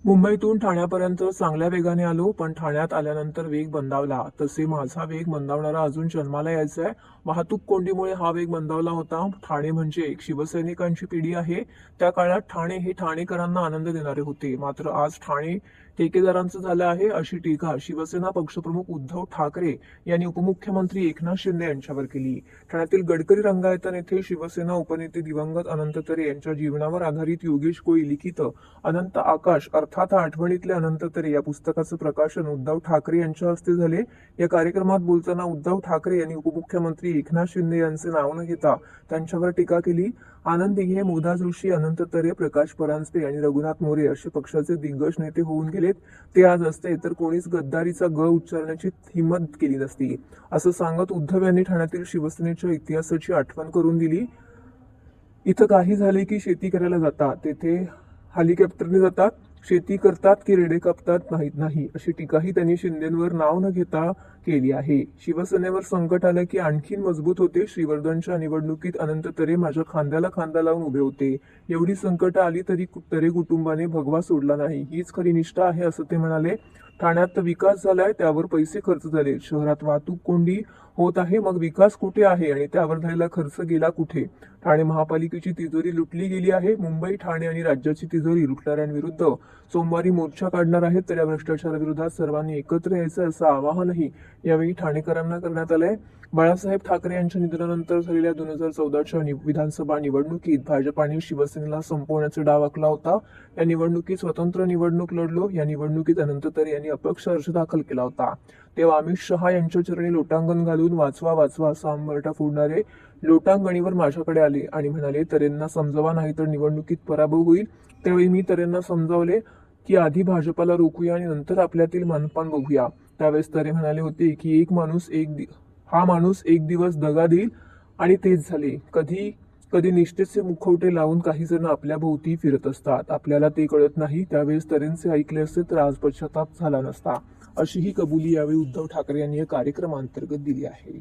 मुंबईतून ठाण्यापर्यंत चांगल्या वेगाने आलो, पण ठाण्यात आल्यानंतर वेग मंदावला. तसे माझा वेग मंदावणारा अजून जन्माला यायचा आहे. वाहतूक कोंडीमुळे हा वेग मंदावला होता. ठाणे म्हणजे एक शिवसैनिकांची पिढी आहे. त्या काळात ठाणे हे ठाणेकरांना आनंद देणारे होते. मात्र आज ठाणे ठेकेदारांचं झालं आहे, अशी टीका शिवसेना पक्षप्रमुख उद्धव ठाकरे यांनी उपमुख्यमंत्री एकनाथ शिंदे यांच्यावर केली. ठाण्यातील गडकरी रंगायतन येथे शिवसेना उपनेते दिवंगत अनंत तरे यांच्या जीवनावर आधारित योगेश कोळी लिखित अनंत आकाश अर्थात आठवणीतले अनंत तरे या पुस्तकाचं प्रकाशन उद्धव ठाकरे यांच्या हस्ते झाले. या कार्यक्रमात बोलताना उद्धव ठाकरे यांनी उपमुख्यमंत्री एकनाथ शिंदे यांचे नाव न घेता त्यांच्यावर टीका केली. आनंद दिघे, मुग्धा जोशी, अनंत तरे, प्रकाश परांजपे आणि रघुनाथ मोरे असे पक्षाचे दिग्गज नेते होऊन गेलेत. ते आज असते तर कोणीच गद्दारीचा ग उच्चारण्याची हिंमत केली नसती, असं सांगत उद्धव यांनी ठाण्यातील शिवसेनेच्या इतिहासाची आठवण करून दिली. इथं काही झाले की शेती करायला जातात, तेथे हेलिकॉप्टरने जातात, शेती करतात की रेडे कापतात माहीत नाही, अशी टीकाही त्यांनी शिंदेंवर नाव न घेता केली आहे. शिवसेनेवर संकट आलं की आणखीन मजबूत होते. श्रीवर्धनच्या निवडणुकीत अनंत तरे माझ्या खांद्याला खांदा लावून उभे होते. एवढी संकट आली तरी तरे कुटुंबाने भगवा सोडला नाही. हीच खरी निष्ठा आहे, असं ते म्हणाले. ठाण्यात विकास झालाय, त्यावर पैसे खर्च झाले. शहरात वाहतूक कोंडी होत आहे, मग विकास कुठे आहे आणि त्यावर झालेला खर्च गेला कुठे? ठाणे महापालिकेची तिजोरी लुटली गेली आहे. मुंबई, ठाणे आणि राज्याची तिजोरी लुटणाऱ्यांविरुद्ध सोमवारी मोर्चा काढणार आहेत. तर या भ्रष्टाचाराविरोधात सर्वांनी एकत्र यायचं असं आवाहनही यावेळी ठाणेकरांना करण्यात आलंय. बाळासाहेब ठाकरे यांच्या निधनानंतर झालेल्या 2014च्या विधानसभा निवडणुकीत भाजपाने शिवसेनेला संपवण्याचा डाव आखला होता. या निवडणुकीत स्वतंत्र निवडणूक लढलो. या निवडणुकीत अनंत तरे यांनी अपक्ष अर्ज दाखल केला होता. तेव्हा अमित शहा यांच्या चरणी लोटांगण घालून वाचवा वाचवा असा आंबरटा फोडणारे लोटांगणीवर माझ्याकडे आले आणि म्हणाले, तरेंना समजावा नाही तर निवडणुकीत पराभव होईल. त्यावेळी मी तरेंना समजावले की आधी भाजपाला रोखूया आणि नंतर आपल्यातील मानपान बघूया. त्यावेळेस तरे म्हणाले होते की हा माणूस एक दिवस दगा देईल आणि तेच झाले. कधी कधी निष्ठेचे मुखवटे लावून काही जण आपल्या भोवती फिरत असतात. आपल्याला ते कळत नाही. त्यावेळेस तरेंचे ऐकले असते तर आज पश्चाताप झाला नसता, अशी ही कबुली यावेळी उद्धव ठाकरे यांनी या कार्यक्रमांतर्गत दिली आहे.